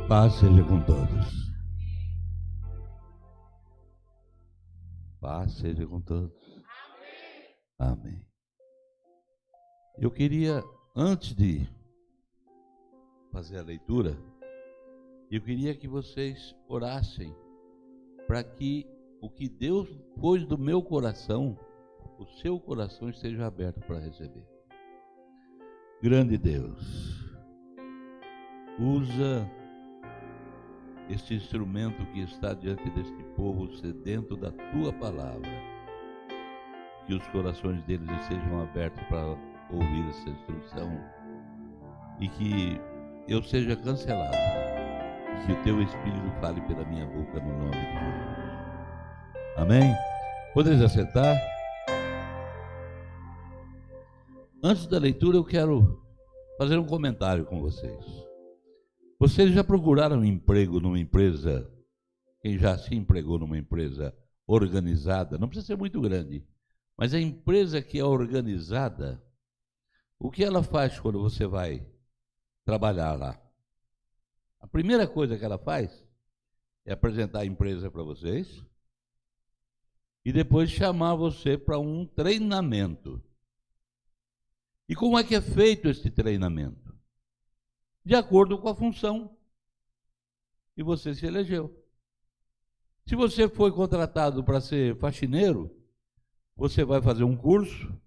Paz seja com todos. Paz seja com todos. Amém. Eu queria, antes de fazer a leitura, eu queria que vocês orassem para que o que Deus pôs do meu coração, o seu coração esteja aberto para receber. Grande Deus, usa este instrumento que está diante deste povo sedento da Tua palavra, que os corações deles estejam abertos para ouvir essa instrução e que eu seja cancelado, que o Teu Espírito fale pela minha boca no nome de Jesus. Amém? Podeis assentar? Antes da leitura eu quero fazer um comentário com vocês. Vocês já procuraram emprego numa empresa, quem já se empregou numa empresa organizada, não precisa ser muito grande, mas a empresa que é organizada, o que ela faz quando você vai trabalhar lá? A primeira coisa que ela faz é apresentar a empresa para vocês e depois chamar você para um treinamento. E como é que é feito esse treinamento? De acordo com a função que você se elegeu. Se você foi contratado para ser faxineiro, você vai fazer um curso,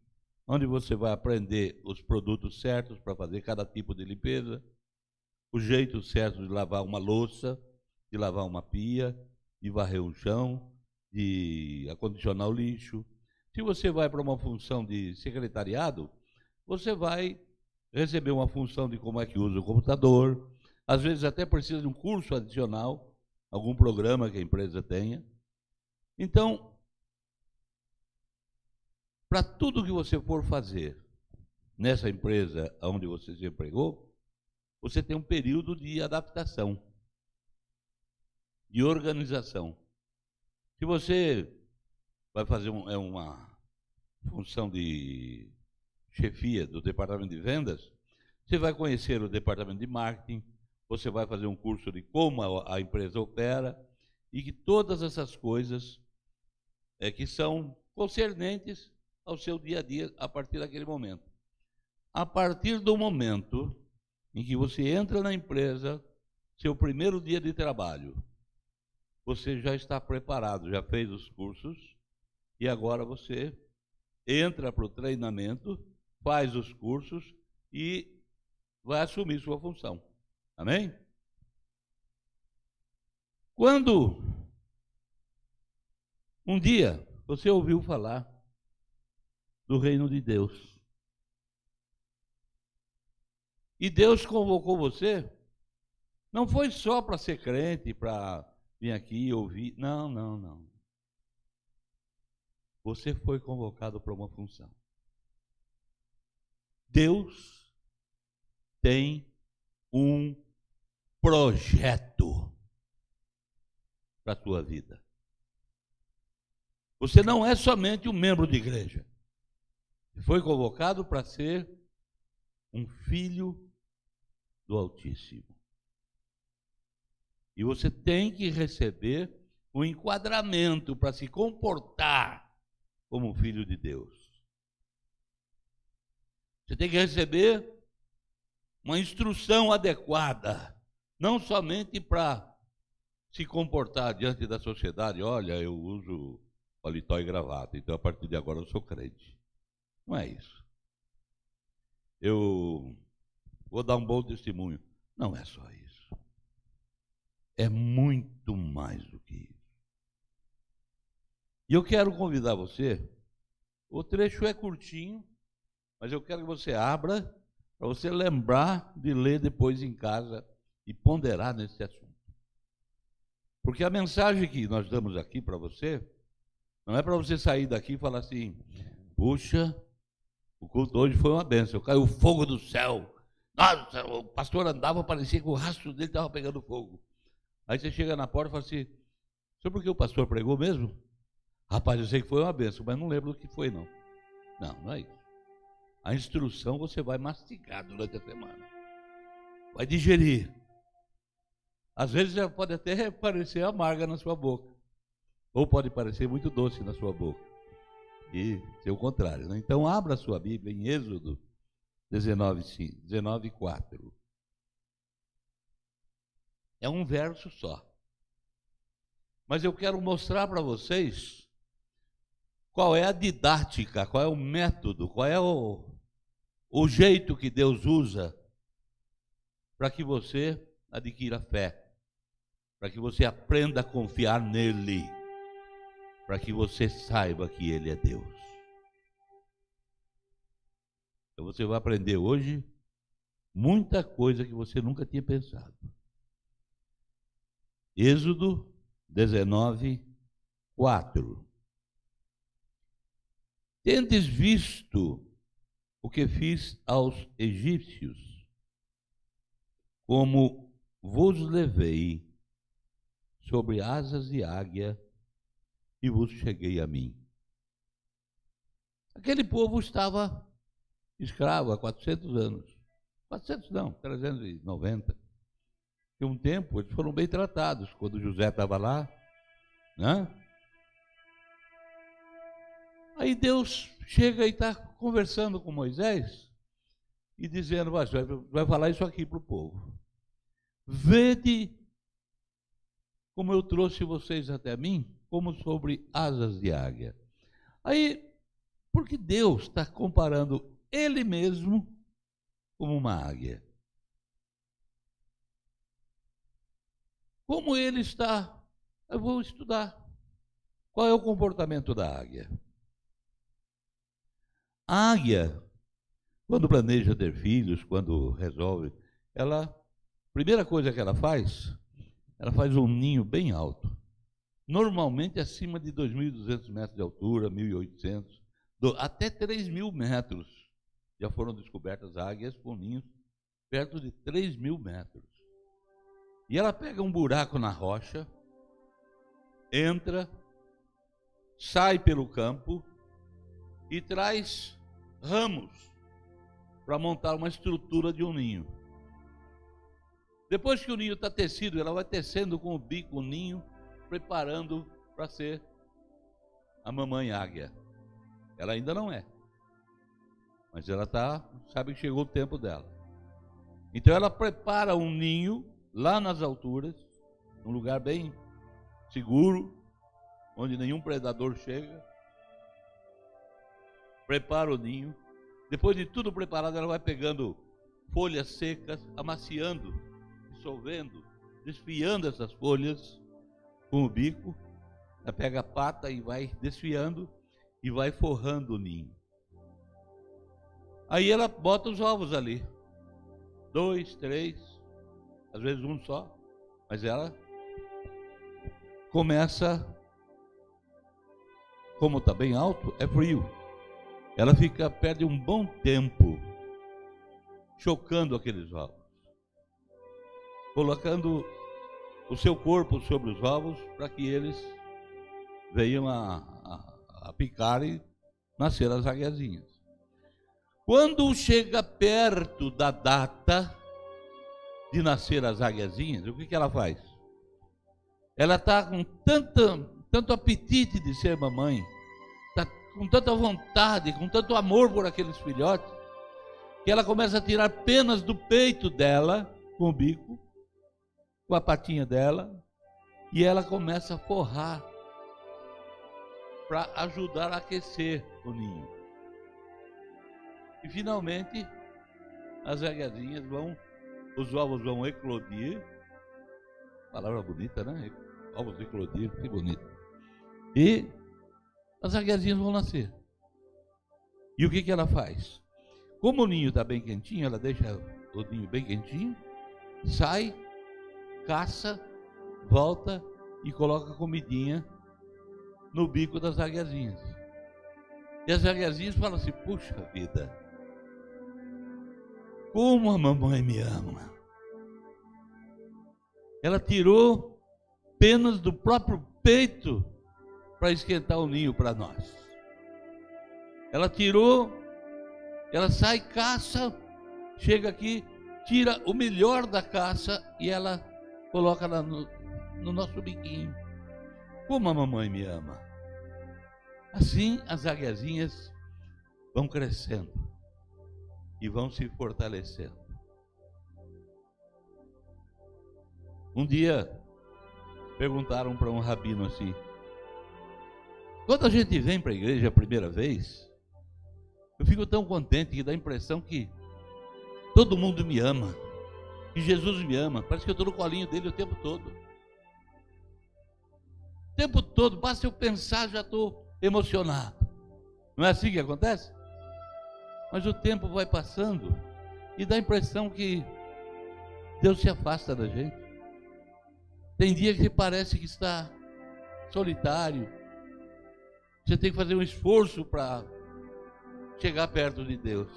onde você vai aprender os produtos certos para fazer cada tipo de limpeza, o jeito certo de lavar uma louça, de lavar uma pia, de varrer um chão, de acondicionar o lixo. Se você vai para uma função de secretariado, você vai receber uma função de como é que usa o computador, às vezes até precisa de um curso adicional, algum programa que a empresa tenha. Então, para tudo que você for fazer nessa empresa onde você se empregou, você tem um período de adaptação, de organização. Se você vai fazer uma função de chefia do departamento de vendas, você vai conhecer o departamento de marketing, você vai fazer um curso de como a empresa opera e que todas essas coisas que são concernentes ao seu dia a dia a partir daquele momento. A partir do momento em que você entra na empresa, seu primeiro dia de trabalho, você já está preparado, já fez os cursos e agora você entra para o treinamento, faz os cursos e vai assumir sua função. Amém? Quando um dia você ouviu falar do reino de Deus e Deus convocou você, não foi só para ser crente, para vir aqui e ouvir. Não, não, não. Você foi convocado para uma função. Deus tem um projeto para a tua vida. Você não é somente um membro de igreja. Você foi convocado para ser um filho do Altíssimo. E você tem que receber um enquadramento para se comportar como um filho de Deus. Você tem que receber uma instrução adequada, não somente para se comportar diante da sociedade. Olha, eu uso paletó e gravata, então a partir de agora eu sou crente. Não é isso. Eu vou dar um bom testemunho. Não é só isso. É muito mais do que isso. E eu quero convidar você, o trecho é curtinho, mas eu quero que você abra para você lembrar de ler depois em casa e ponderar nesse assunto. Porque a mensagem que nós damos aqui para você, não é para você sair daqui e falar assim, puxa, o culto hoje foi uma bênção, caiu o fogo do céu. Nossa, o pastor andava, parecia que o rastro dele estava pegando fogo. Aí você chega na porta e fala assim, sabe por que o pastor pregou mesmo? Rapaz, eu sei que foi uma bênção, mas não lembro do que foi, não. Não, não é isso. A instrução você vai mastigar durante a semana. Vai digerir. Às vezes ela pode até parecer amarga na sua boca, ou pode parecer muito doce na sua boca, e ser o contrário, né? Então abra a sua Bíblia em Êxodo 19:4. É um verso só. Mas eu quero mostrar para vocês qual é a didática, qual é o método, qual é o jeito que Deus usa para que você adquira fé, para que você aprenda a confiar nele, para que você saiba que ele é Deus. Então você vai aprender hoje muita coisa que você nunca tinha pensado. Êxodo 19:4. Tendes visto o que fiz aos egípcios, como vos levei sobre asas de águia e vos cheguei a mim. Aquele povo estava escravo há 400 anos. 400 não, 390. E um tempo eles foram bem tratados, quando José estava lá, né? Aí Deus chega e está conversando com Moisés e dizendo, vai falar isso aqui para o povo. Vede como eu trouxe vocês até mim, como sobre asas de águia. Aí, porque Deus está comparando ele mesmo como uma águia. Como ele está, eu vou estudar. Qual é o comportamento da águia? A águia, quando planeja ter filhos, quando resolve, a primeira coisa que ela faz um ninho bem alto. Normalmente acima de 2.200 metros de altura, 1.800, até 3.000 metros. Já foram descobertas águias com ninhos perto de 3.000 metros. E ela pega um buraco na rocha, entra, sai pelo campo e traz ramos para montar uma estrutura de um ninho. Depois que o ninho está tecido, ela vai tecendo com o bico o ninho, preparando para ser a mamãe águia. Ela ainda não é, mas ela sabe que chegou o tempo dela. Então ela prepara um ninho lá nas alturas, num lugar bem seguro, onde nenhum predador chega. Prepara o ninho. Depois de tudo preparado, ela vai pegando folhas secas, amaciando, dissolvendo, desfiando essas folhas com o bico. Ela pega a pata e vai desfiando e vai forrando o ninho. Aí ela bota os ovos ali. 2, 3, às vezes um só. Mas ela começa, como está bem alto, é frio. Ela perde um bom tempo chocando aqueles ovos, colocando o seu corpo sobre os ovos para que eles venham a picar e nascer as águiazinhas. Quando chega perto da data de nascer as águiazinhas, o que ela faz? Ela está com tanto apetite de ser mamãe, está com tanta vontade, com tanto amor por aqueles filhotes, que ela começa a tirar penas do peito dela, com o bico, com a patinha dela, e ela começa a forrar para ajudar a aquecer o ninho. E finalmente as águiazinhas os ovos vão eclodir. Palavra bonita, né? Ovos eclodir, que bonito. E as águiazinhas vão nascer. E o que ela faz? Como o ninho está bem quentinho, ela deixa o ninho bem quentinho, sai, caça, volta e coloca comidinha no bico das águiazinhas. E as águiazinhas falam assim, puxa vida, como a mamãe me ama. Ela tirou penas do próprio peito para esquentar o ninho para nós. Ela sai, caça, chega aqui, tira o melhor da caça e ela coloca lá no nosso biquinho. Como a mamãe me ama. Assim as águiazinhas vão crescendo e vão se fortalecendo. Um dia perguntaram para um rabino assim: quando a gente vem para a igreja a primeira vez, eu fico tão contente que dá a impressão que todo mundo me ama, que Jesus me ama. Parece que eu estou no colinho dele o tempo todo. O tempo todo, basta eu pensar, já estou emocionado. Não é assim que acontece? Mas o tempo vai passando e dá a impressão que Deus se afasta da gente. Tem dia que parece que está solitário. Você tem que fazer um esforço para chegar perto de Deus.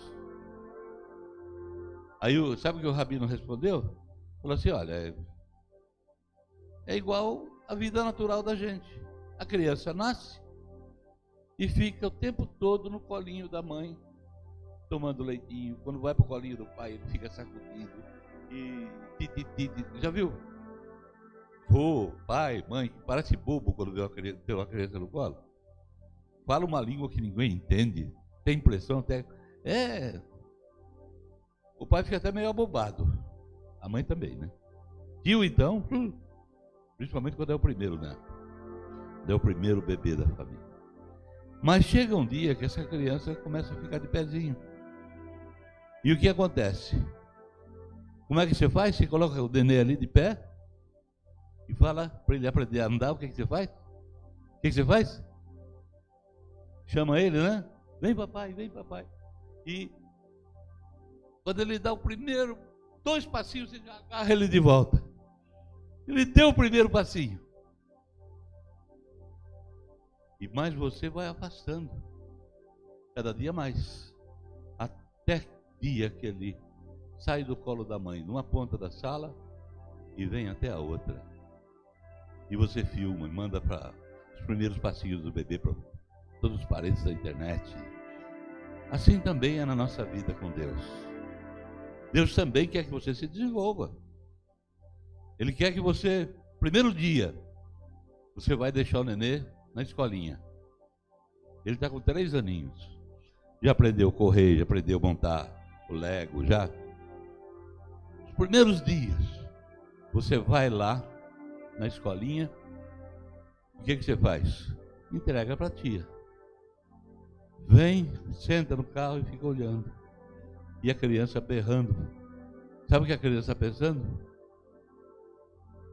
Aí, sabe o que o rabino respondeu? Falou assim: olha, é igual a vida natural da gente. A criança nasce e fica o tempo todo no colinho da mãe, tomando leitinho. Quando vai para o colinho do pai, ele fica sacudido. E já viu? Vô, pai, mãe, parece bobo quando vê uma criança no colo. Fala uma língua que ninguém entende. Tem impressão até... O pai fica até meio abobado. A mãe também, né? Tio, então, principalmente quando é o primeiro, né? É o primeiro bebê da família. Mas chega um dia que essa criança começa a ficar de pezinho. E o que acontece? Como é que você faz? Você coloca o nenê ali de pé e fala para ele aprender a andar. O que você faz? O que você faz? Chama ele, né? Vem papai, vem papai. E quando ele dá o primeiro 2 passinhos, você já agarra ele de volta. Ele deu o primeiro passinho. E mais você vai afastando. Cada dia mais. Até dia que ele sai do colo da mãe, numa ponta da sala, e vem até a outra. E você filma e manda para os primeiros passinhos do bebê para todos os parentes da internet. Assim também é na nossa vida com Deus. Deus também quer que você se desenvolva. Ele quer que você, primeiro dia, você vai deixar o nenê na escolinha. Ele está com 3 aninhos. Já aprendeu a correr, já aprendeu a montar o Lego, já. Os primeiros dias, você vai lá na escolinha. O que você faz? Entrega para a tia. Vem, senta no carro e fica olhando. E a criança berrando. Sabe o que a criança está pensando?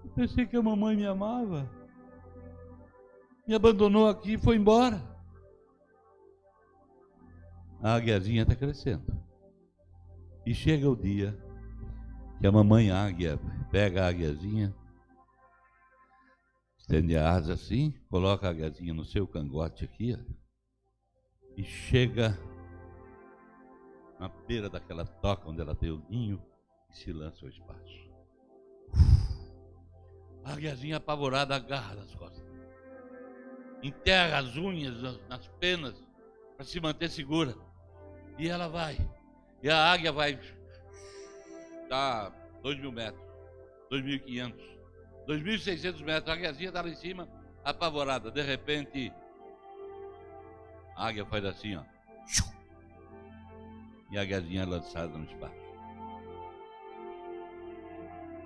Eu pensei que a mamãe me amava. Me abandonou aqui e foi embora. A águiazinha está crescendo. E chega o dia que a mamãe águia pega a águiazinha, estende a asa assim, coloca a águiazinha no seu cangote aqui, ó, e chega na beira daquela toca onde ela tem o ninho e se lança ao espaço. A águiazinha apavorada agarra nas costas, enterra as unhas nas penas para se manter segura. E ela vai. E a águia vai. Está 2.000 metros, 2.500, 2.600 metros. A águiazinha está lá em cima, apavorada. De repente, a águia faz assim, ó. E a águiazinha é lançada no espaço.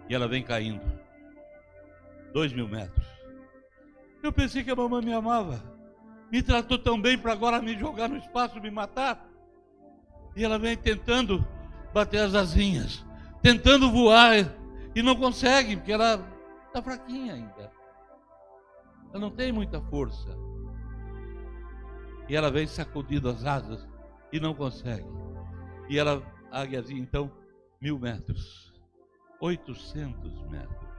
E ela vem caindo. 2.000 metros. Eu pensei que a mamãe me amava. Me tratou tão bem para agora me jogar no espaço, me matar. E ela vem tentando bater as asinhas, tentando voar, e não consegue, porque ela está fraquinha ainda. Ela não tem muita força. E ela vem sacudindo as asas e não consegue. E ela, a águiazinha, então, 1.000 metros, 800 metros.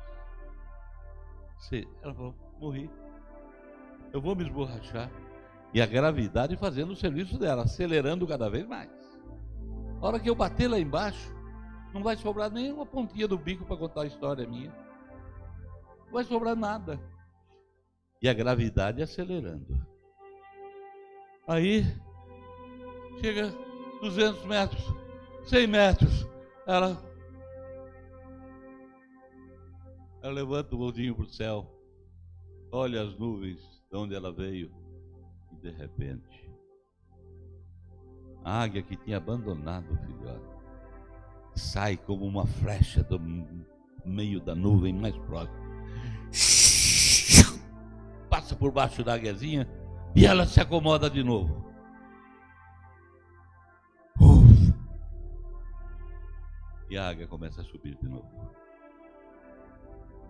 Ela falou: morri. Eu vou me esborrachar. E a gravidade fazendo o serviço dela, acelerando cada vez mais. A hora que eu bater lá embaixo, não vai sobrar nem uma pontinha do bico para contar a história minha. Não vai sobrar nada. E a gravidade acelerando. Aí, chega 200 metros, 100 metros. Ela Ela levanta o olhinho para o céu, olha as nuvens de onde ela veio, e de repente, a águia que tinha abandonado o filhote sai como uma flecha do meio da nuvem mais próxima, passa por baixo da águiazinha e ela se acomoda de novo. E a águia começa a subir de novo.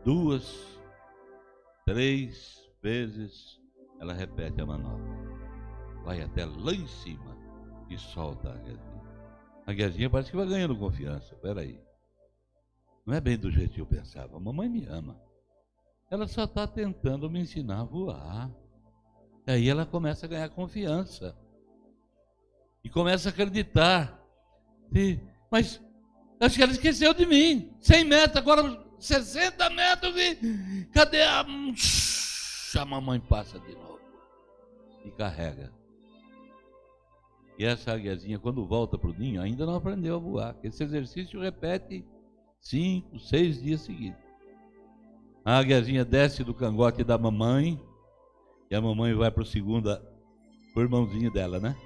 2, 3 vezes ela repete a manobra. Vai até lá em cima e solta a águiazinha. A águiazinha parece que vai ganhando confiança. Peraí, não é bem do jeito que eu pensava. A mamãe me ama. Ela só está tentando me ensinar a voar. E aí ela começa a ganhar confiança. E começa a acreditar. Mas acho que ela esqueceu de mim. 100 metros, agora 60 metros. E cadê a... A mamãe passa de novo. E carrega. E essa águiazinha, quando volta para o ninho, ainda não aprendeu a voar. Esse exercício repete 5, 6 dias seguidos. A águiazinha desce do cangote da mamãe e a mamãe vai para o irmãozinho dela, né?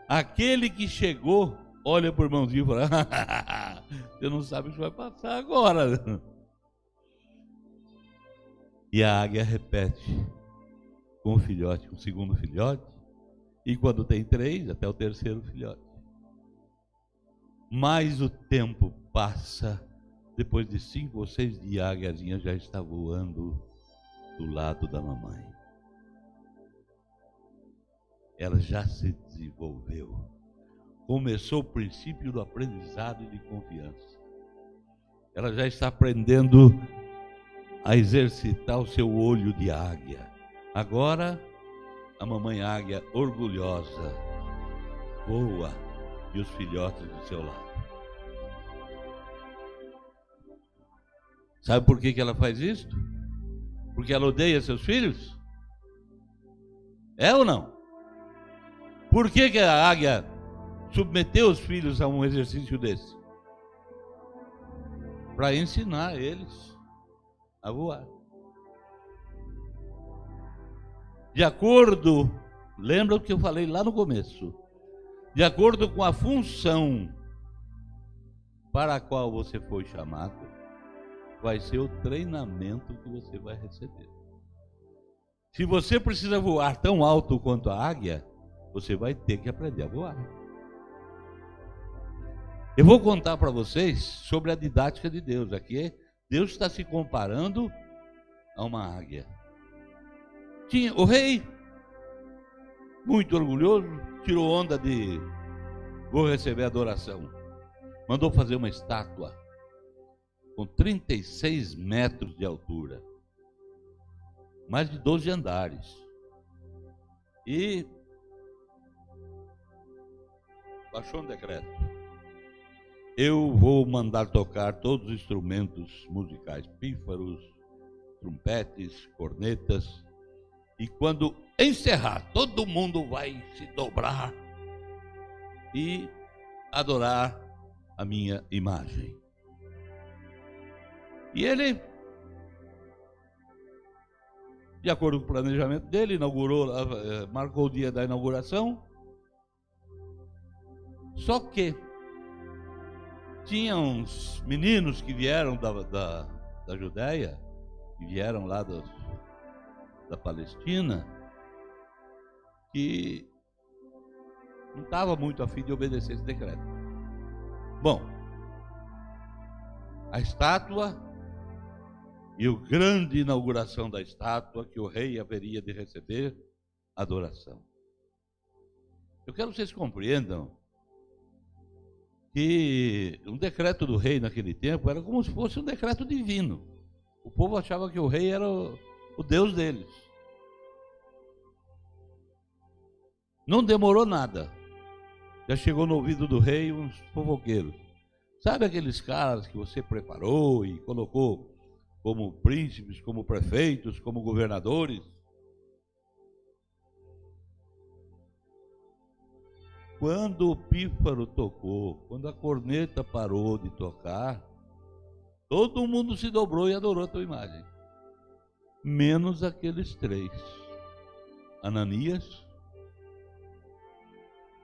Aquele que chegou, olha para o irmãozinho e fala: você não sabe o que vai passar agora. E a águia repete com o filhote, com o segundo filhote, e quando tem 3, até o terceiro filhote. Mas o tempo passa, depois de 5 ou 6 dias, a águiazinha já está voando do lado da mamãe. Ela já se desenvolveu. Começou o princípio do aprendizado e de confiança. Ela já está aprendendo a exercitar o seu olho de águia. Agora, a mamãe águia, orgulhosa, voa e os filhotes do seu lado. Sabe por que ela faz isso? Porque ela odeia seus filhos? É ou não? Por que a águia submeteu os filhos a um exercício desse? Para ensinar eles a voar. De acordo, lembra o que eu falei lá no começo? De acordo com a função para a qual você foi chamado, vai ser o treinamento que você vai receber. Se você precisa voar tão alto quanto a águia, você vai ter que aprender a voar. Eu vou contar para vocês sobre a didática de Deus. Aqui, Deus está se comparando a uma águia. Tinha o rei, muito orgulhoso, tirou onda de vou receber adoração. Mandou fazer uma estátua com 36 metros de altura, mais de 12 andares. E baixou um decreto: eu vou mandar tocar todos os instrumentos musicais, pífaros, trompetes, cornetas, e quando encerrar, todo mundo vai se dobrar e adorar a minha imagem. E ele, de acordo com o planejamento dele, marcou o dia da inauguração. Só que tinha uns meninos que vieram da Judéia, que vieram lá da Palestina, que não estava muito a fim de obedecer esse decreto. Bom, a estátua e a grande inauguração da estátua, que o rei haveria de receber adoração. Eu quero que vocês compreendam que um decreto do rei naquele tempo era como se fosse um decreto divino. O povo achava que o rei era o Deus deles. Não demorou nada. Já chegou no ouvido do rei uns fofoqueiros. Sabe aqueles caras que você preparou e colocou como príncipes, como prefeitos, como governadores? Quando o pífaro tocou, quando a corneta parou de tocar, todo mundo se dobrou e adorou a tua imagem. Menos aqueles 3. Ananias,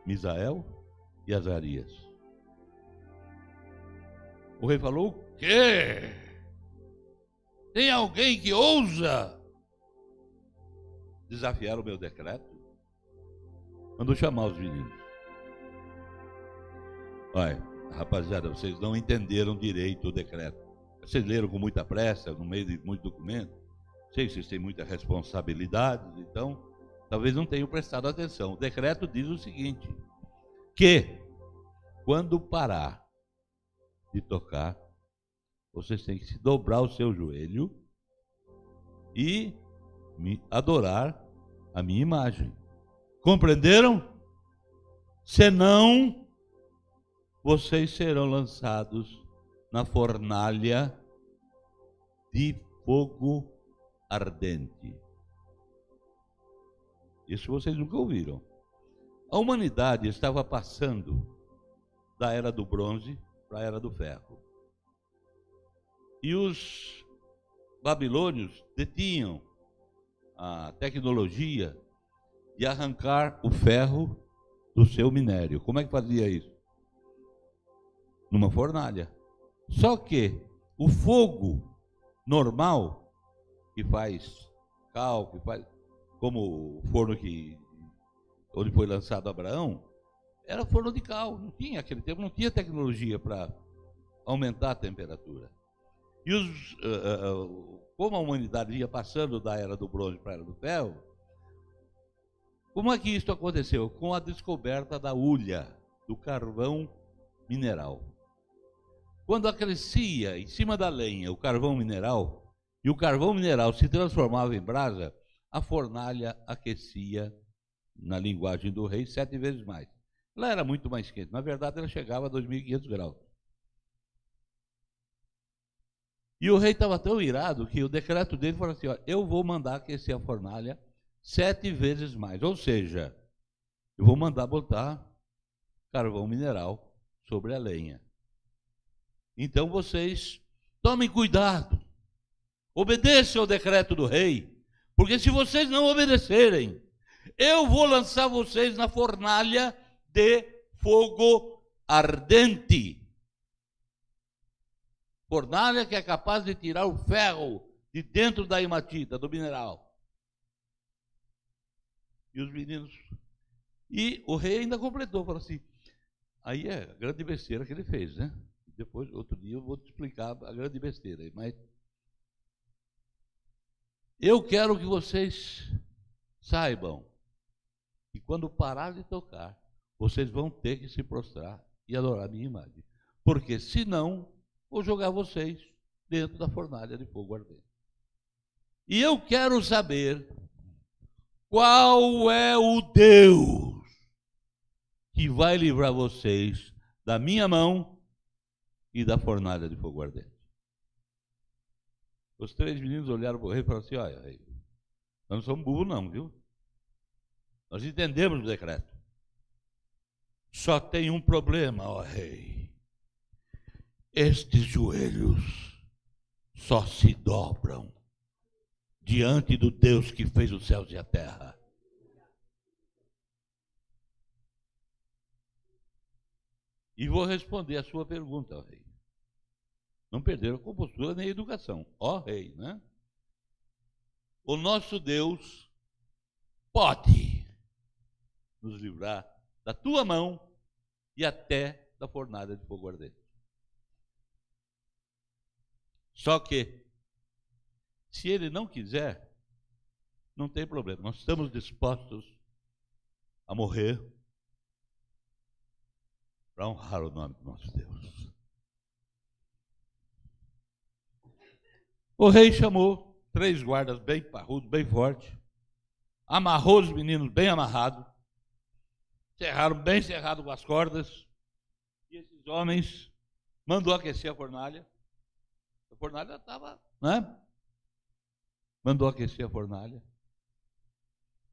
Misael e Azarias. O rei falou: o quê? Tem alguém que ousa desafiar o meu decreto? Mandou chamar os meninos. Olha, rapaziada, vocês não entenderam direito o decreto. Vocês leram com muita pressa, no meio de muito documento. Sei que vocês têm muita responsabilidade, então talvez não tenham prestado atenção. O decreto diz o seguinte: que quando parar de tocar, vocês têm que se dobrar o seu joelho e me adorar a minha imagem. Compreenderam? Senão, vocês serão lançados na fornalha de fogo ardente. Isso vocês nunca ouviram. A humanidade estava passando da era do bronze para a era do ferro. E os babilônios detinham a tecnologia de arrancar o ferro do seu minério. Como é que fazia isso? Numa fornalha. Só que o fogo normal, que faz cal, que faz, como o forno onde foi lançado Abraão, era forno de cal. Não tinha, aquele tempo não tinha tecnologia para aumentar a temperatura. E como a humanidade ia passando da era do bronze para a era do ferro, como é que isso aconteceu? Com a descoberta da hulha, do carvão mineral. Quando acrescia em cima da lenha o carvão mineral, e o carvão mineral se transformava em brasa, a fornalha aquecia, na linguagem do rei, 7 vezes mais. Ela era muito mais quente. Na verdade, ela chegava a 2.500 graus. E o rei estava tão irado que o decreto dele falou assim: ó, eu vou mandar aquecer a fornalha 7 vezes mais. Ou seja, eu vou mandar botar carvão mineral sobre a lenha. Então vocês tomem cuidado. Obedeçam ao decreto do rei. Porque se vocês não obedecerem, eu vou lançar vocês na fornalha de fogo ardente. Fornalha que é capaz de tirar o ferro de dentro da hematita, do mineral. E os meninos... E o rei ainda completou, falou assim, aí é a grande besteira que ele fez, né? Depois, outro dia, eu vou te explicar a grande besteira. Mas eu quero que vocês saibam que quando parar de tocar, vocês vão ter que se prostrar e adorar a minha imagem. Porque, senão, vou jogar vocês dentro da fornalha de fogo ardente. E eu quero saber qual é o Deus que vai livrar vocês da minha mão e da fornalha de fogo ardente. Os 3 meninos olharam para o rei e falaram assim, olha, rei, nós não somos burros não, viu? Nós entendemos o decreto. Só tem um problema, ó rei. Estes joelhos só se dobram diante do Deus que fez os céus e a terra. E vou responder a sua pergunta, ó rei. Não perderam a compostura nem a educação. Ó rei, né? O nosso Deus pode nos livrar da tua mão e até da fornalha de fogo ardente. Só que, se ele não quiser, não tem problema. Nós estamos dispostos a morrer para honrar o nome do nosso Deus. O rei chamou 3 guardas bem parrudos, bem fortes, amarrou os meninos bem amarrados, cerraram bem cerrado com as cordas, e esses homens mandou aquecer a fornalha. A fornalha estava, né? Mandou aquecer a fornalha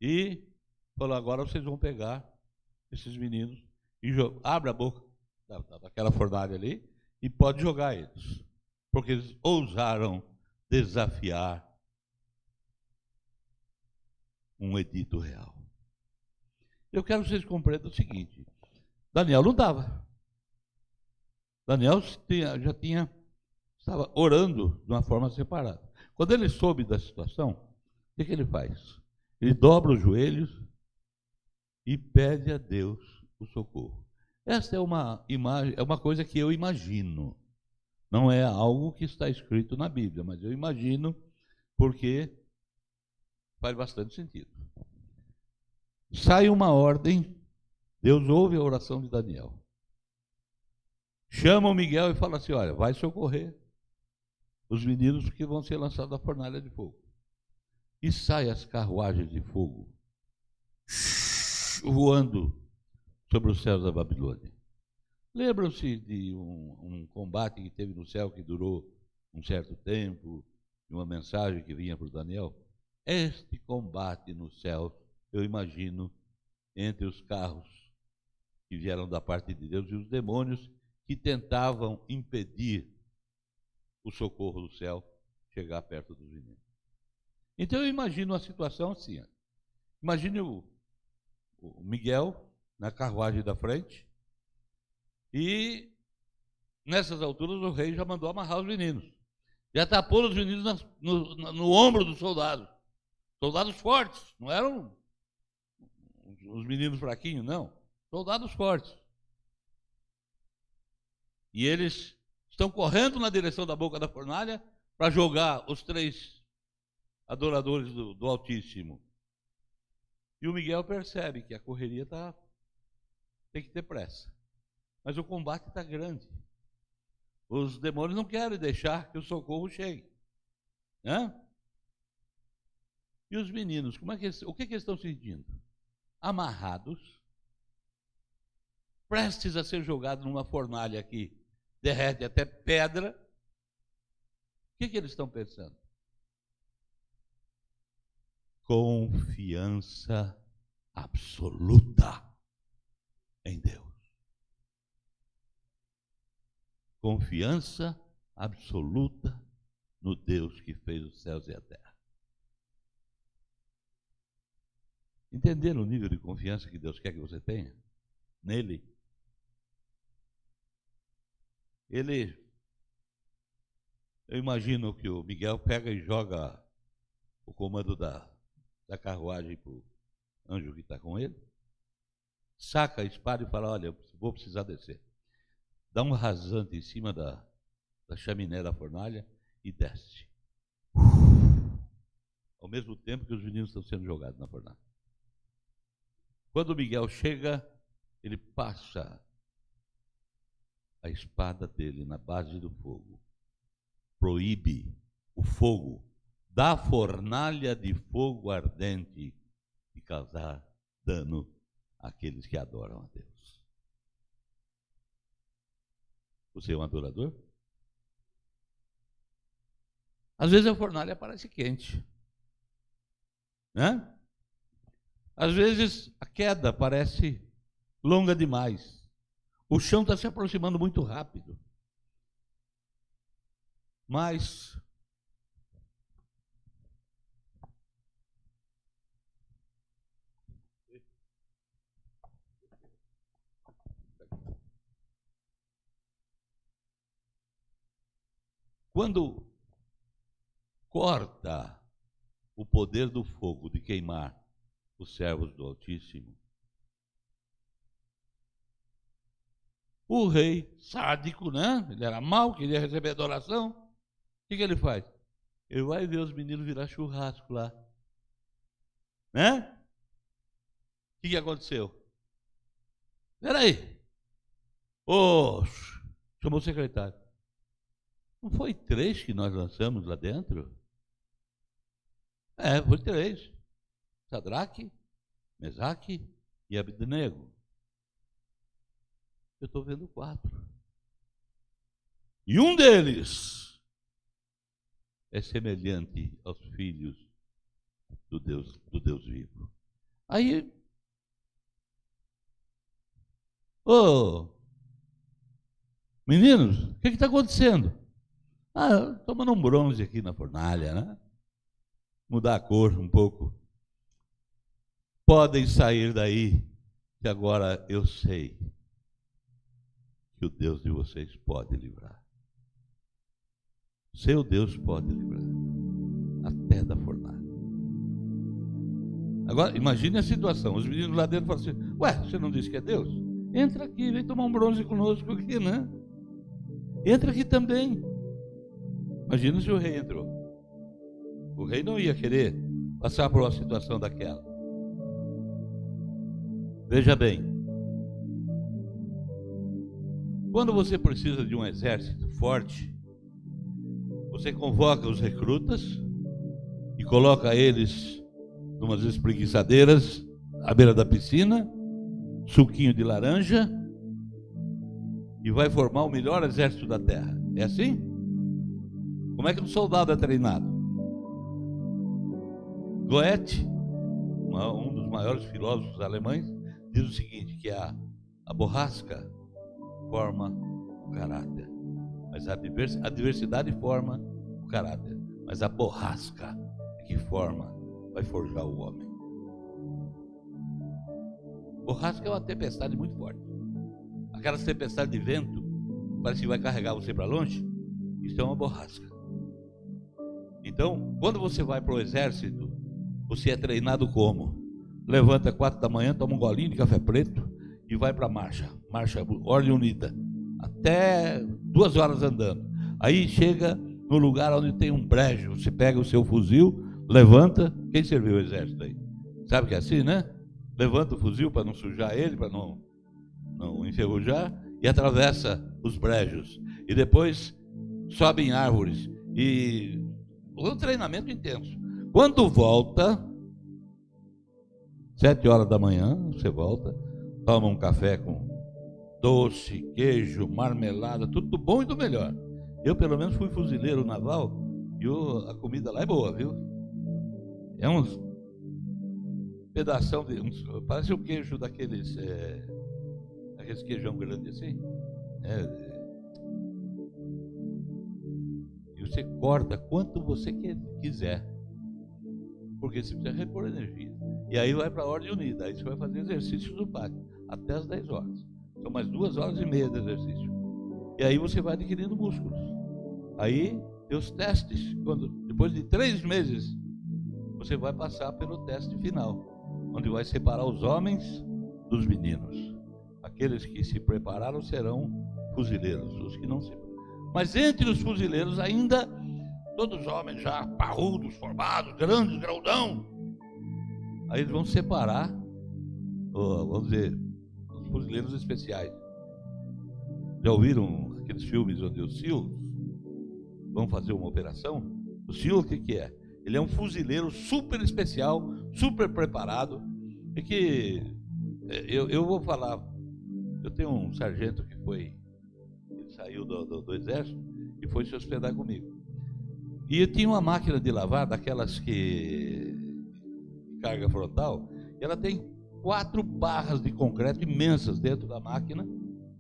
e falou, agora vocês vão pegar esses meninos e abre a boca daquela fornalha ali e pode jogar eles, porque eles ousaram desafiar um edito real. Eu quero que vocês compreendam o seguinte: Daniel não dava. Daniel estava orando de uma forma separada. Quando ele soube da situação, o que ele faz? Ele dobra os joelhos e pede a Deus o socorro. Esta é uma imagem, é uma coisa que eu imagino. Não é algo que está escrito na Bíblia, mas eu imagino porque faz bastante sentido. Sai uma ordem, Deus ouve a oração de Daniel. Chama o Miguel e fala assim: olha, vai socorrer os meninos que vão ser lançados na fornalha de fogo. E sai as carruagens de fogo voando sobre os céus da Babilônia. Lembram-se de um combate que teve no céu que durou um certo tempo, e uma mensagem que vinha para o Daniel? Este combate no céu, eu imagino, entre os carros que vieram da parte de Deus e os demônios que tentavam impedir o socorro do céu chegar perto dos meninos. Então eu imagino a situação assim. Imagine o Miguel na carruagem da frente e nessas alturas o rei já mandou amarrar os meninos. Já está pondo os meninos no ombro dos soldados. Soldados fortes, não eram os meninos fraquinhos, não. Soldados fortes. E eles estão correndo na direção da boca da fornalha para jogar os 3 adoradores do Altíssimo. E o Miguel percebe que a correria tem que ter pressa. Mas o combate está grande. Os demônios não querem deixar que o socorro chegue. Né? E os meninos, o que eles estão sentindo? Amarrados, prestes a ser jogados numa fornalha que derrete até pedra. O que eles estão pensando? Confiança absoluta em Deus. Confiança absoluta no Deus que fez os céus e a terra. Entenderam o nível de confiança que Deus quer que você tenha nele? Eu imagino que o Miguel pega e joga o comando da carruagem para o anjo que está com ele, saca a espada e fala: olha, eu vou precisar descer. Dá um rasante em cima da chaminé da fornalha e desce. Ao mesmo tempo que os meninos estão sendo jogados na fornalha. Quando o Miguel chega, ele passa a espada dele na base do fogo. Proíbe o fogo da fornalha de fogo ardente de causar dano àqueles que adoram a Deus. Você é um adorador? Às vezes a fornalha parece quente, né? Às vezes a queda parece longa demais. O chão está se aproximando muito rápido. Mas quando corta o poder do fogo de queimar os servos do Altíssimo, o rei sádico, né? Ele era mau, queria receber adoração. O que ele faz? Ele vai ver os meninos virar churrasco lá. Né? O que aconteceu? Peraí. Chamou o secretário. Não foi 3 que nós lançamos lá dentro? Foi 3. Sadraque, Mesaque e Abednego. Eu estou vendo 4. E um deles é semelhante aos filhos do Deus vivo. Aí, Ô, meninos, o que está acontecendo? Ah, tomando um bronze aqui na fornalha, né? Mudar a cor um pouco. Podem sair daí, que agora eu sei que o Deus de vocês pode livrar. Seu Deus pode livrar, até da fornalha. Agora, imagine a situação, os meninos lá dentro falam assim, ué, você não disse que é Deus? Entra aqui, vem tomar um bronze conosco aqui, né? Entra aqui também. Imagina se o rei entrou. O rei não ia querer passar por uma situação daquela. Veja bem, quando você precisa de um exército forte, você convoca os recrutas e coloca eles numas espreguiçadeiras à beira da piscina, suquinho de laranja, e vai formar o melhor exército da terra. É assim? Como é que um soldado é treinado? Goethe, um dos maiores filósofos alemães, diz o seguinte, que a borrasca forma o caráter, mas a diversidade forma o caráter, mas a borrasca que vai forjar o homem. Borrasca é uma tempestade muito forte. Aquela tempestade de vento, parece que vai carregar você para longe. Isso é uma borrasca. Então, quando você vai para o exército, você é treinado como? Levanta 4 da manhã, toma um golinho de café preto e vai para a marcha, ordem unida, até 2 horas andando. Aí chega no lugar onde tem um brejo, você pega o seu fuzil, levanta. Quem serviu o exército aí? Sabe que é assim, né? Levanta o fuzil para não sujar ele, para não enferrujar, e atravessa os brejos. E depois sobe em árvores. E um treinamento intenso. Quando volta, 7 horas da manhã, você volta, toma um café com doce, queijo, marmelada, tudo do bom e do melhor. Eu, pelo menos, fui fuzileiro naval e a comida lá é boa, viu? É uns pedação de... parece o queijo daqueles... aqueles queijão grande assim. E você corta quanto você quiser. Porque você precisa repor energia. E aí vai para a ordem unida. Aí você vai fazer exercício no pátio, até as 10 horas. São mais 2 horas e meia de exercício. E aí você vai adquirindo músculos. Aí tem os testes. Depois de 3 meses, você vai passar pelo teste final, onde vai separar os homens dos meninos. Aqueles que se prepararam serão fuzileiros, os que não se... Mas entre os fuzileiros ainda, todos homens já parrudos, formados, grandes, graudão. Aí eles vão separar, vamos dizer, os fuzileiros especiais. Já ouviram aqueles filmes onde os SEALs vão fazer uma operação? O SEAL, o que é? Ele é um fuzileiro super especial, super preparado, e que eu vou falar. Eu tenho um sargento que ele saiu do exército e foi se hospedar comigo. E eu tinha uma máquina de lavar, daquelas que carga frontal, e ela tem 4 barras de concreto imensas dentro da máquina,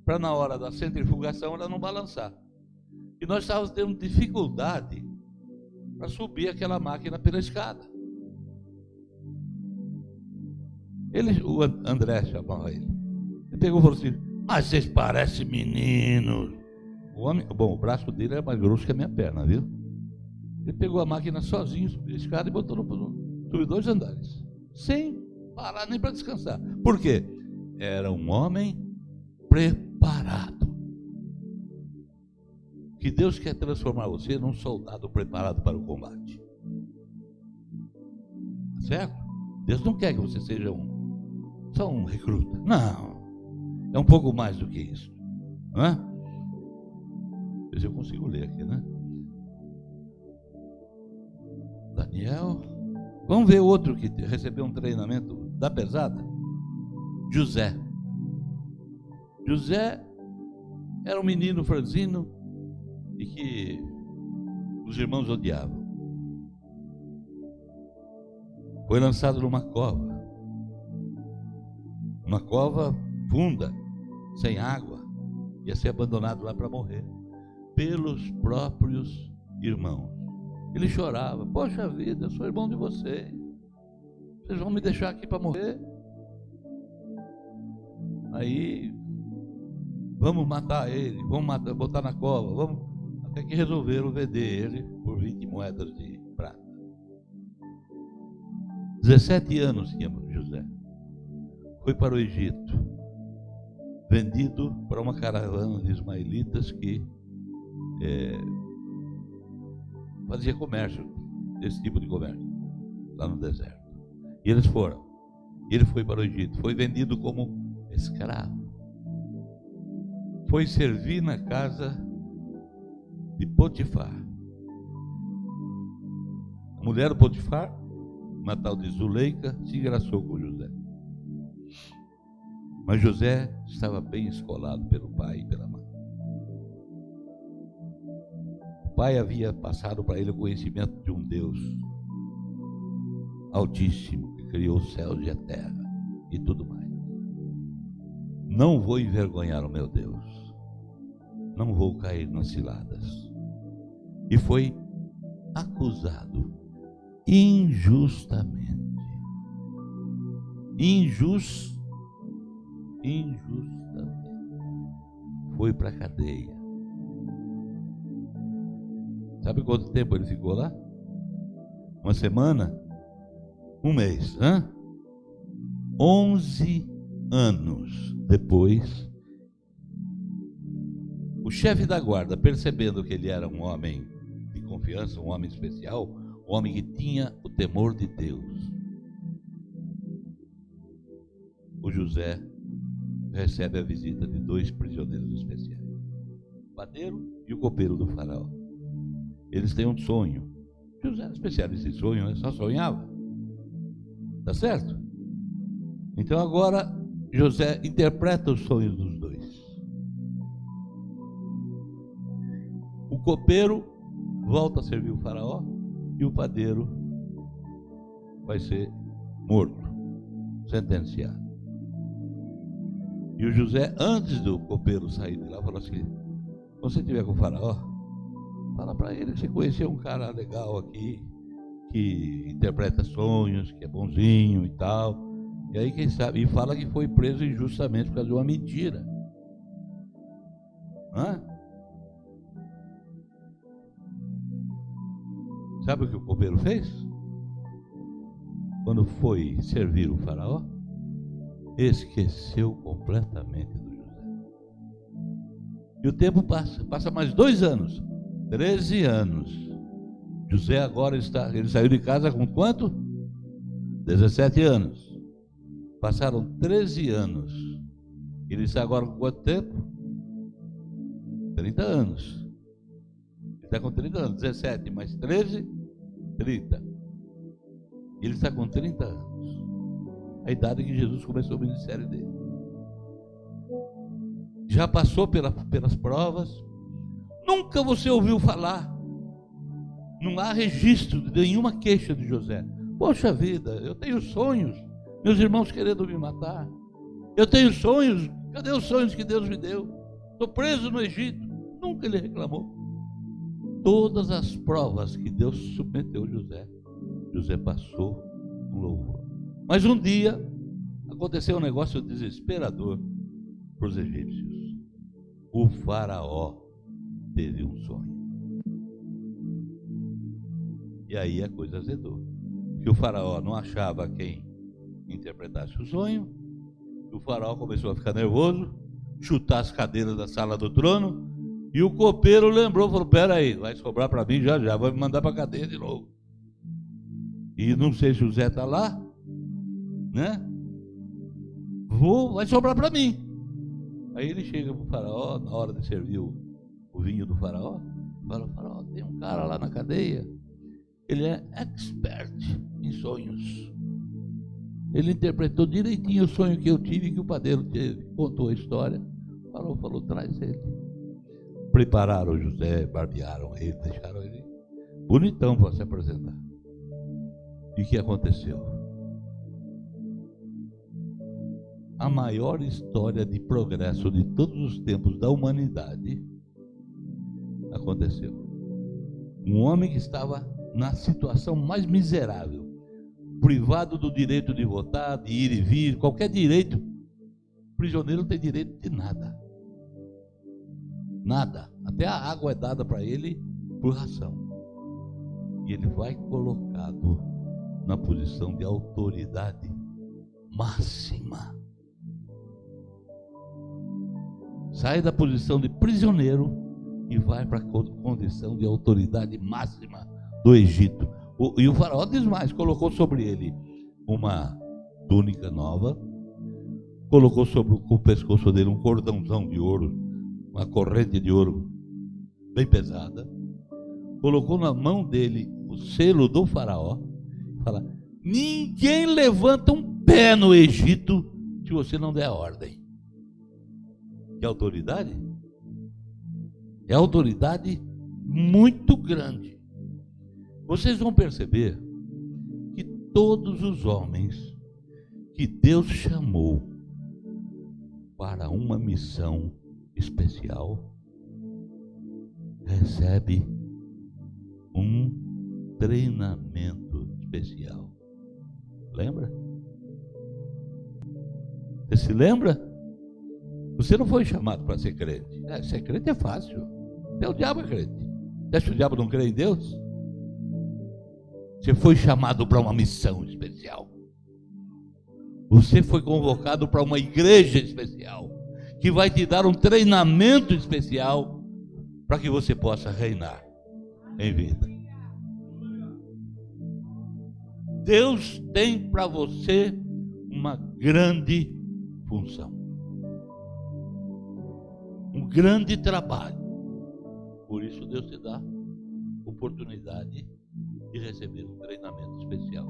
para na hora da centrifugação ela não balançar. E nós estávamos tendo dificuldade para subir aquela máquina pela escada. O André chamava ele. Ele pegou e falou assim, mas vocês parecem meninos. O braço dele era mais grosso que a minha perna, viu? Ele pegou a máquina sozinho, subiu a escada e botou subiu 2 andares, sem parar nem para descansar. Por quê? Era um homem preparado. Que Deus quer transformar você num soldado preparado para o combate. Certo? Deus não quer que você seja só um recruta. Não. É um pouco mais do que isso. Não é? Ver se eu consigo ler aqui, né? Daniel. Vamos ver outro que recebeu um treinamento da pesada. José. José era um menino franzino e que os irmãos odiavam. Foi lançado numa cova funda, sem água, ia ser abandonado lá para morrer, pelos próprios irmãos. Ele chorava: poxa vida, eu sou irmão de vocês vão me deixar aqui para morrer? Aí, vamos matar ele, vamos botar na cova, vamos. Até que resolveram vender ele por 20 moedas de prata. 17 anos tinha José. Foi para o Egito, vendido para uma caravana de ismaelitas que fazia comércio, desse tipo de comércio, lá no deserto. E eles foram. Ele foi para o Egito, foi vendido como escravo. Foi servir na casa de Potifar. A mulher do Potifar, uma tal de Zuleika, se engraçou com José. Mas José estava bem escolado pelo pai e pela mãe. O pai havia passado para ele o conhecimento de um Deus Altíssimo, que criou os céus e a terra e tudo mais. Não vou envergonhar o meu Deus, não vou cair nas ciladas. E foi acusado injustamente. Injustamente. Foi para a cadeia. Sabe quanto tempo ele ficou lá? Uma semana? Um mês, 11 anos depois, o chefe da guarda, percebendo que ele era um homem de confiança, um homem especial, um homem que tinha o temor de Deus, o José recebe a visita de 2 prisioneiros especiais, o padeiro e o copeiro do faraó. Eles têm um sonho. José era especialista em sonho, né? Só sonhava. Tá certo? Então agora José interpreta os sonhos dos 2. O copeiro volta a servir o faraó e o padeiro vai ser morto, sentenciado. E o José, antes do copeiro sair de lá, falou assim: quando você estiver com o faraó, fala para ele que você conheceu um cara legal aqui, que interpreta sonhos, que é bonzinho e tal. E aí quem sabe, e fala que foi preso injustamente por causa de uma mentira. Sabe o que o copeiro fez? Quando foi servir o faraó, esqueceu completamente do José. E o tempo passa mais 2 anos, 13 anos. José agora ele saiu de casa com quanto? 17 anos. Passaram 13 anos. Ele está agora com quanto tempo? 30 anos. Ele está com 30 anos. 17 mais 13, 30. Ele está com 30 anos. A idade que Jesus começou o ministério dele. Já passou pelas provas. Nunca você ouviu falar. Não há registro de nenhuma queixa de José. Poxa vida, eu tenho sonhos, meus irmãos querendo me matar. Eu tenho sonhos, cadê os sonhos que Deus me deu? Estou preso no Egito. Nunca ele reclamou. Todas as provas que Deus submeteu José passou com louvor. Mas um dia aconteceu um negócio desesperador para os egípcios. O faraó teve um sonho. E aí a coisa azedou. Porque o faraó não achava quem interpretasse o sonho. O faraó começou a ficar nervoso, chutar as cadeiras da sala do trono. E o copeiro lembrou, falou: peraí, vai sobrar para mim já, vai me mandar para a cadeia de novo. E não sei se o Zé está lá, né? Vai sobrar para mim. Aí ele chega para o faraó, na hora de servir o vinho do faraó, fala: faraó, tem um cara lá na cadeia. Ele é expert em sonhos. Ele interpretou direitinho o sonho que eu tive, que o padeiro teve. Contou a história. Falou, traz ele. Prepararam o José, barbearam ele, deixaram ele bonitão para se apresentar. E o que aconteceu? a maior história de progresso de todos os tempos da humanidade aconteceu. Um homem que estava na situação mais miserável, privado do direito de votar, de ir e vir, qualquer direito. O prisioneiro não tem direito de nada. Nada. Até a água é dada para ele por ração. E ele vai colocado na posição de autoridade máxima. Sai da posição de prisioneiro e vai para a condição de autoridade máxima do Egito. E o faraó diz mais, colocou sobre ele uma túnica nova, colocou sobre o pescoço dele um cordãozão de ouro, uma corrente de ouro bem pesada, colocou na mão dele o selo do faraó, fala: ninguém levanta um pé no Egito se você não der a ordem. Que autoridade? É autoridade muito grande. Vocês vão perceber que todos os homens que Deus chamou para uma missão especial recebe um treinamento especial. Lembra? Você se lembra? Você não foi chamado para ser crente. Ser crente é fácil. Até o diabo é crente. Você acha que o diabo não crê em Deus? Você foi chamado para uma missão especial. Você foi convocado para uma igreja especial, que vai te dar um treinamento especial para que você possa reinar em vida. Deus tem para você uma grande função, um grande trabalho. Por isso Deus te dá oportunidade de receber um treinamento especial.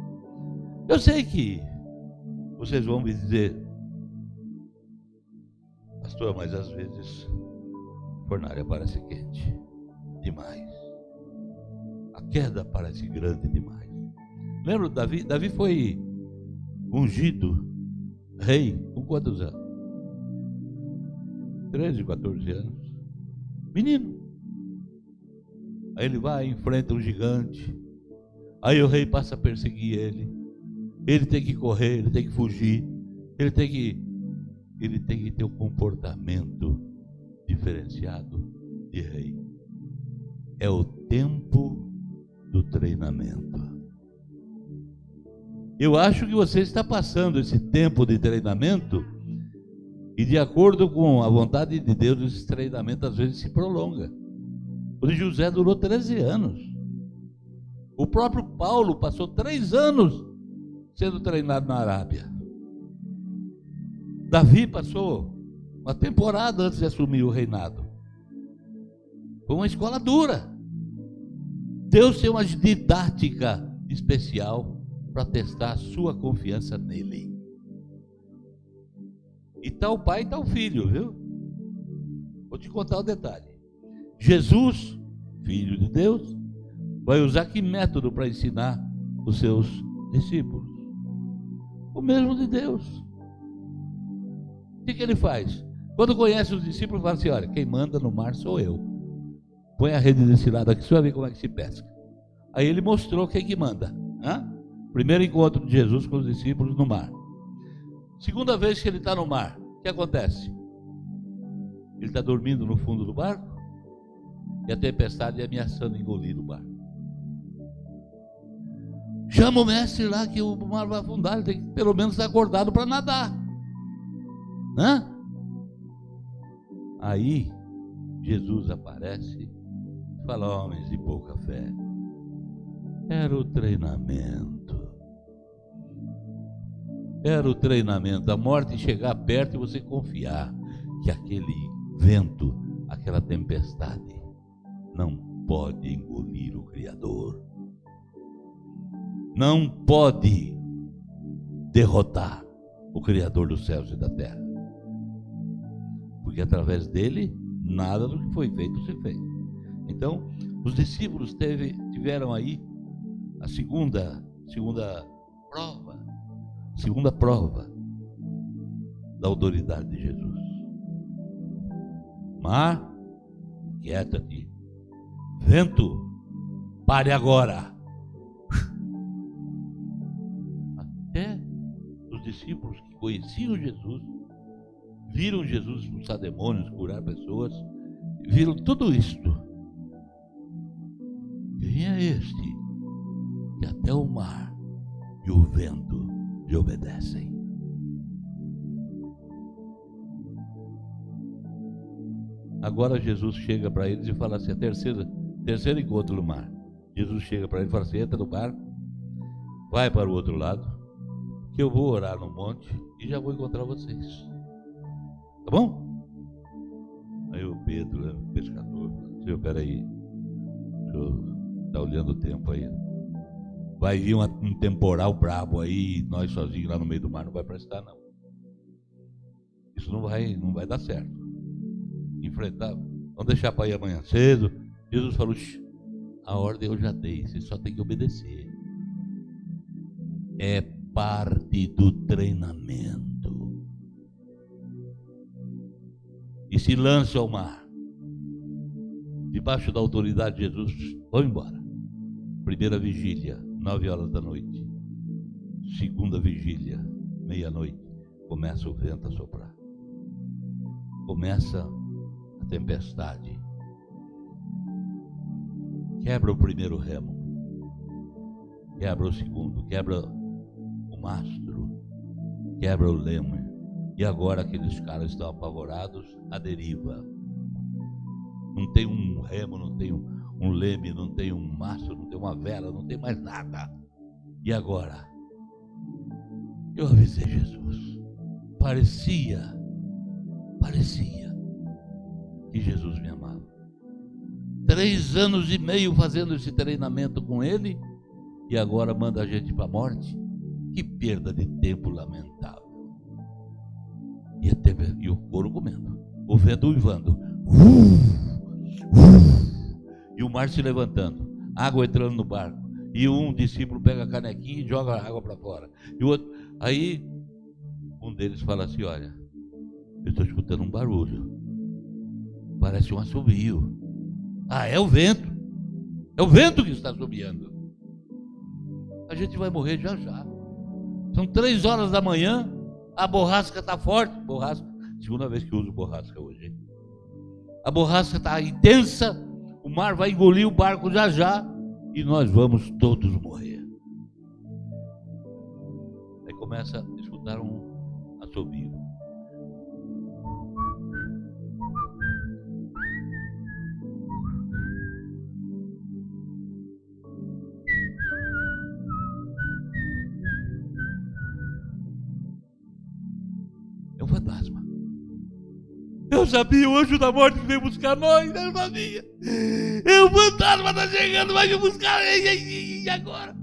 Eu sei que vocês vão me dizer: pastor, mas às vezes a fornalha parece quente demais, a queda parece grande demais. Lembra Davi? Davi foi ungido rei com quantos anos? 13, 14 anos, menino. Aí ele vai, enfrenta um gigante. Aí o rei passa a perseguir ele. Ele tem que correr, ele tem que fugir. Ele tem que ter um comportamento diferenciado de rei. É o tempo do treinamento. Eu acho que você está passando esse tempo de treinamento, e de acordo com a vontade de Deus, esse treinamento às vezes se prolonga. O de José durou 13 anos. O próprio Paulo passou 3 anos sendo treinado na Arábia. Davi passou uma temporada antes de assumir o reinado. Foi uma escola dura. Deus tem uma didática especial para testar a sua confiança nele. E tá o pai e tá o filho, viu? Vou te contar o detalhe. Jesus, filho de Deus, vai usar que método para ensinar os seus discípulos? O mesmo de Deus. O que ele faz? Quando conhece os discípulos, fala assim: olha, quem manda no mar sou eu. Põe a rede desse lado aqui, você vai ver como é que se pesca. Aí ele mostrou quem que manda. Primeiro encontro de Jesus com os discípulos no mar. Segunda vez que ele está no mar, o que acontece? Ele está dormindo no fundo do barco e a tempestade ameaçando engolir o barco. Chama o mestre lá que o mar vai afundar, ele tem que pelo menos estar acordado para nadar. Aí Jesus aparece e fala: homens de pouca fé. Era o treinamento. Era o treinamento. A morte chegar perto e você confiar que aquele vento, aquela tempestade não pode engolir o Criador. Não pode derrotar o Criador dos céus e da terra. Porque através dele, nada do que foi feito se fez. Então, os discípulos tiveram aí a segunda prova. da autoridade de Jesus. Mar, quieta-te. Vento, pare agora. Até os discípulos que conheciam Jesus, viram Jesus expulsar demônios, curar pessoas, viram tudo isto. Quem é este que até o mar e o vento lhe obedecem? Agora Jesus chega para eles e fala assim, terceiro encontro no mar. Jesus chega para eles e fala assim, entra no barco, vai para o outro lado, que eu vou orar no monte e já vou encontrar vocês. Tá bom? Aí o Pedro, o pescador, falou, peraí, deixa eu estar olhando o tempo aí. Vai vir um temporal brabo aí, nós sozinhos lá no meio do mar, não vai prestar não. Isso não vai dar certo. Enfrentar, vamos deixar para ir amanhã cedo. Jesus falou, a ordem eu já dei, você só tem que obedecer. É parte do treinamento. E se lança ao mar, debaixo da autoridade de Jesus, vão embora. Primeira vigília, 9 horas da noite. Segunda vigília, meia-noite, começa o vento a soprar. Começa a tempestade. Quebra o primeiro remo. Quebra o segundo, quebra o mastro, quebra o leme. E agora aqueles caras estão apavorados, à deriva. Não tem um remo, não tem um leme, não tem um mastro, não tem uma vela, não tem mais nada. E agora? Eu avisei Jesus. Parecia que Jesus me amava. 3 anos e meio fazendo esse treinamento com ele, e agora manda a gente para a morte. Que perda de tempo lamentável. E o couro comendo, o vento uivando, e o mar se levantando, água entrando no barco, e um discípulo pega a canequinha e joga a água para fora, e o outro, aí um deles fala assim, olha, eu estou escutando um barulho, parece um assovio. É o vento que está assobiando. A gente vai morrer já já. São 3 horas da manhã, a borrasca está forte. Segunda vez que eu uso borrasca hoje. A borrasca está intensa, o mar vai engolir o barco já já, e nós vamos todos morrer. Aí começa a escutar um assobio. Fantasma. Eu sabia, o anjo da morte veio buscar nós, eu sabia. O fantasma está chegando, vai me buscar, e agora?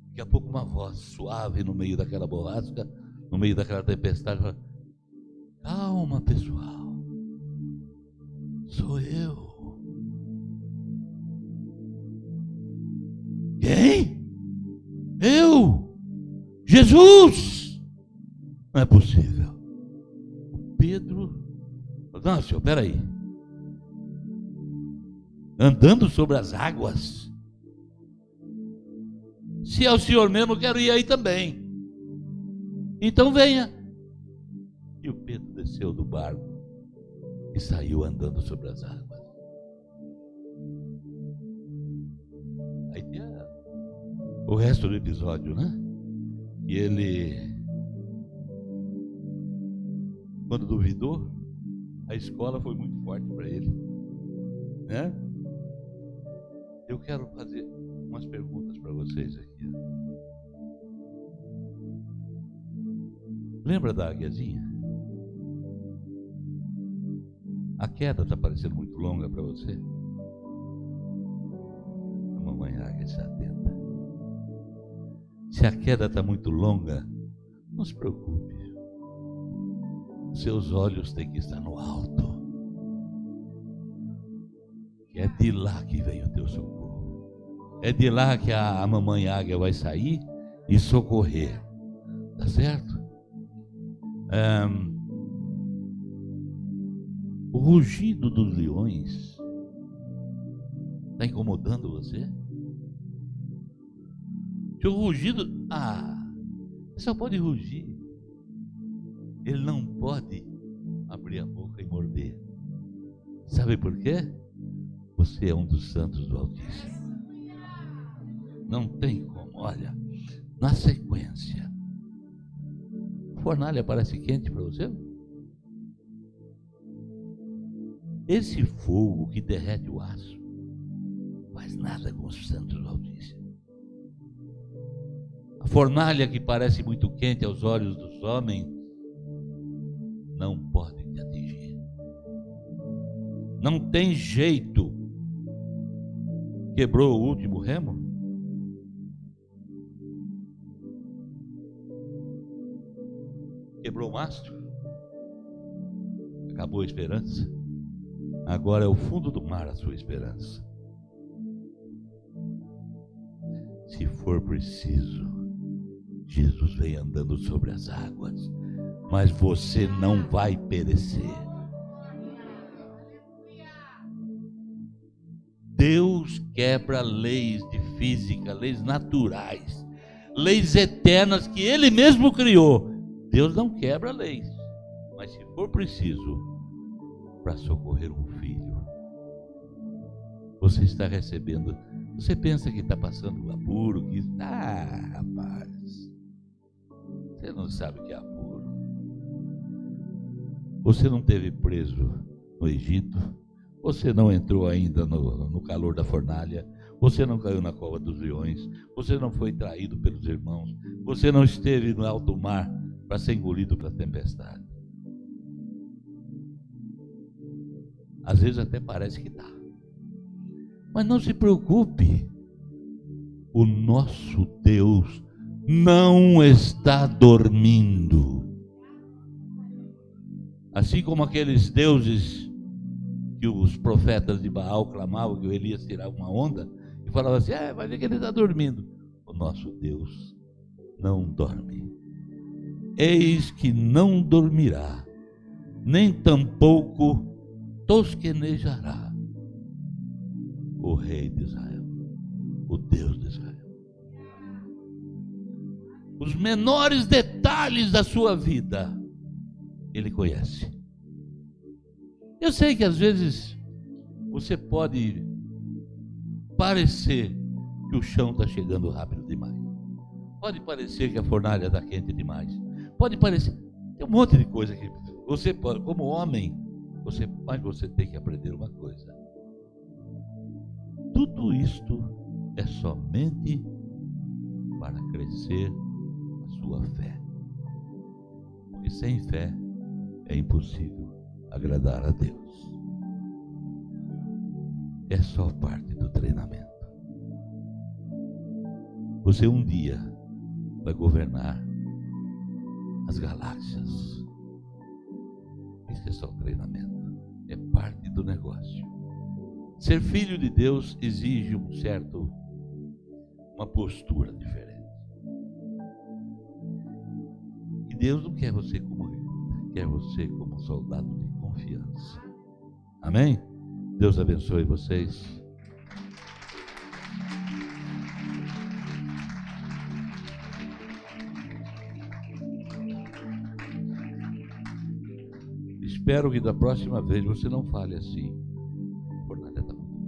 Daqui a pouco uma voz suave no meio daquela borrasca, no meio daquela tempestade, fala, calma pessoal, sou eu. Quem? Eu? Jesus? Não é possível. Pedro, não, senhor, peraí. Andando sobre as águas? Se é o senhor mesmo, eu quero ir aí também. Então venha. E o Pedro desceu do barco e saiu andando sobre as águas. Aí tem o resto do episódio, né? E ele, quando duvidou, a escola foi muito forte para ele, né? Eu quero fazer umas perguntas para vocês aqui. Lembra da águiazinha? A queda está parecendo muito longa para você? A mamãe águia está atenta. Se a queda está muito longa, não se preocupe. Seus olhos têm que estar no alto. É de lá que vem o teu socorro. É de lá que a mamãe águia vai sair e socorrer. Tá certo? O rugido dos leões está incomodando você? Se o rugido... só pode rugir. Ele não pode abrir a boca e morder. Sabe por quê? Você é um dos santos do Altíssimo. Não tem como. Olha, na sequência, a fornalha parece quente para você? Esse fogo que derrete o aço faz nada com os santos do Altíssimo. A fornalha que parece muito quente aos olhos dos homens não pode te atingir. Não tem jeito. Quebrou o último remo? Quebrou o mastro? Acabou a esperança? Agora é o fundo do mar a sua esperança. Se for preciso, Jesus vem andando sobre as águas, mas você não vai perecer. Deus quebra leis de física, leis naturais, leis eternas que Ele mesmo criou. Deus não quebra leis, mas se for preciso, para socorrer um filho, você está recebendo. Você pensa que está passando apuro, que rapaz, você não sabe o que é apuro. Você não esteve preso no Egito, você não entrou ainda no calor da fornalha, você não caiu na cova dos leões, você não foi traído pelos irmãos, você não esteve no alto mar para ser engolido pela tempestade. Às vezes até parece que está. Mas não se preocupe, o nosso Deus não está dormindo. Assim como aqueles deuses que os profetas de Baal clamavam que o Elias tirava uma onda e falava assim, vai ver que ele está dormindo. O nosso Deus não dorme. Eis que não dormirá, nem tampouco tosquenejará o Rei de Israel, o Deus de Israel. Os menores detalhes da sua vida, Ele conhece. Eu sei que às vezes você pode parecer que o chão está chegando rápido demais. Pode parecer que a fornalha está quente demais. Pode parecer, tem um monte de coisa que você pode, como homem, mas você tem que aprender uma coisa. Tudo isto é somente para crescer a sua fé. Porque sem fé é impossível agradar a Deus. É só parte do treinamento. Você um dia vai governar as galáxias. Isso é só treinamento. É parte do negócio. Ser filho de Deus exige uma postura diferente. E Deus não quer você como recruta, quer você como soldado de confiança. Amém? Deus abençoe vocês. Espero que da próxima vez você não fale assim.